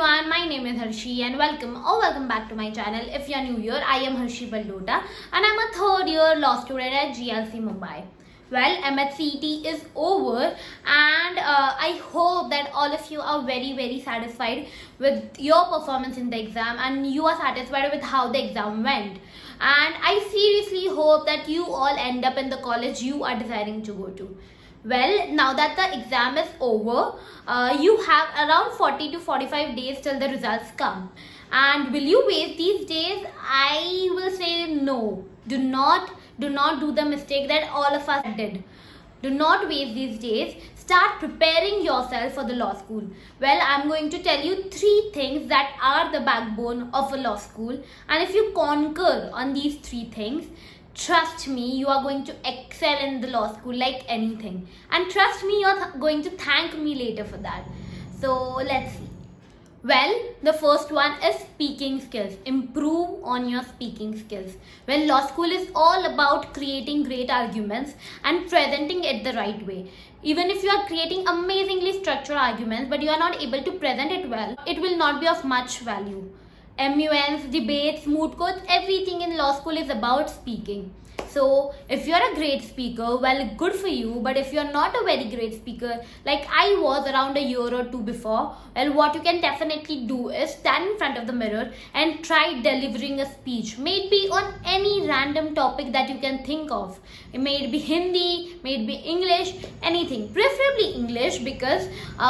everyone, my name is Harshi and welcome back to my channel. If you are new here, I am Harshi Baldota and I'm a third year law student at GLC Mumbai. Well, MHCET is over and I hope that all of you are very satisfied with your performance in the exam and you are satisfied with how the exam went. And I seriously hope that you all end up in the college you are deciding to go to. Well, now that the exam is over, you have around 40 to 45 days till the results come. And will you waste these days? I will say no. Do not do the mistake that all of us did. Do not waste these days. Start preparing yourself for the law school. Well, I'm going to tell you 3 things that are the backbone of a law school. And if you conquer on these 3 things, trust me, you are going to excel in the law school like anything. And trust me, you're going to thank me later for that. So let's see. Well, the first one is speaking skills. Improve on your speaking skills. Well, law school is all about creating great arguments and presenting it the right way. Even if you are creating amazingly structured arguments but you are not able to present it well, it will not be of much value. MUNs, debates, moot courts, everything in law school is about speaking. So if you're a great speaker, well, good for you. But if you're not a very great speaker, like I was around a year or 2 before, well, what you can definitely do is stand in front of the mirror and try delivering a speech. Maybe on any random topic that you can think of. It may be Hindi, may be English, anything. Preferably English because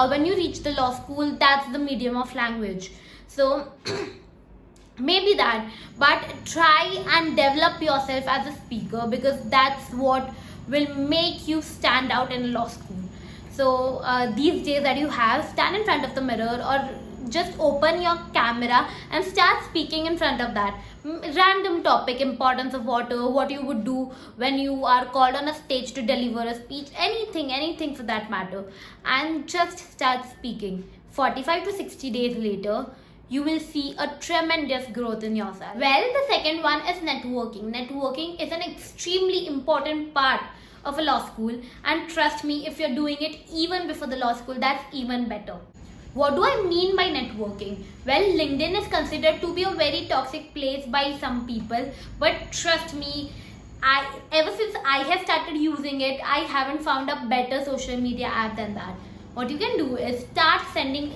when you reach the law school, that's the medium of language. So maybe that, but try and develop yourself as a speaker because that's what will make you stand out in law school. So these days that you have, stand in front of the mirror or just open your camera and start speaking in front of that random topic, importance of water, what you would do when you are called on a stage to deliver a speech, anything for that matter, and just start speaking. 45 to 60 days later, you will see a tremendous growth in yourself. Well, the second one is networking. Networking is an extremely important part of a law school, and trust me, if you're doing it even before the law school, that's even better. What do I mean by networking? Well, LinkedIn is considered to be a very toxic place by some people, but trust me, ever since I have started using it, I haven't found a better social media app than that. What you can do is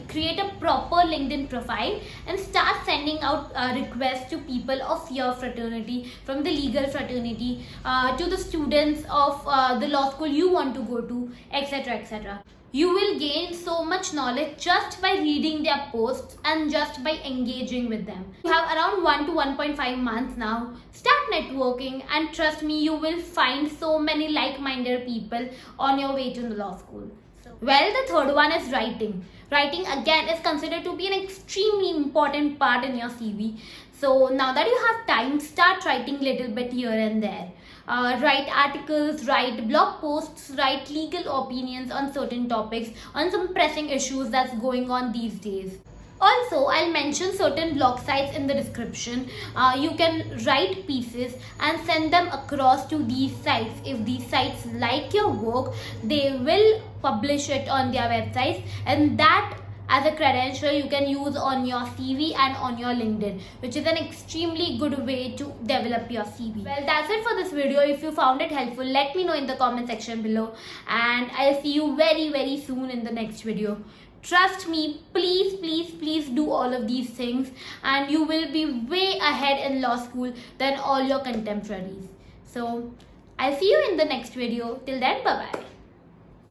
create a proper LinkedIn profile and start sending out requests to people of your fraternity, from the legal fraternity, to the students of the law school you want to go to, etc. You will gain so much knowledge just by reading their posts and just by engaging with them. You have around 1 to 1.5 months now. Start networking and trust me, you will find so many like-minded people on your way to the law school. Well, the third one is writing. Writing again is considered to be an extremely important part in your CV. So now that you have time, start writing little bit here and there. Write articles, write blog posts, write legal opinions on certain topics, on some pressing issues that's going on these days. Also, I'll mention certain blog sites in the description. You can write pieces and send them across to these sites. If these sites like your work, they will publish it on their websites, and that as a credential you can use on your CV and on your LinkedIn, which is an extremely good way to develop your CV. Well, that's it for this video. If you found it helpful, let me know in the comment section below, and I'll see you very soon in the next video. Trust me, please do all of these things and you will be way ahead in law school than all your contemporaries. So I'll see you in the next video. Till then, bye bye.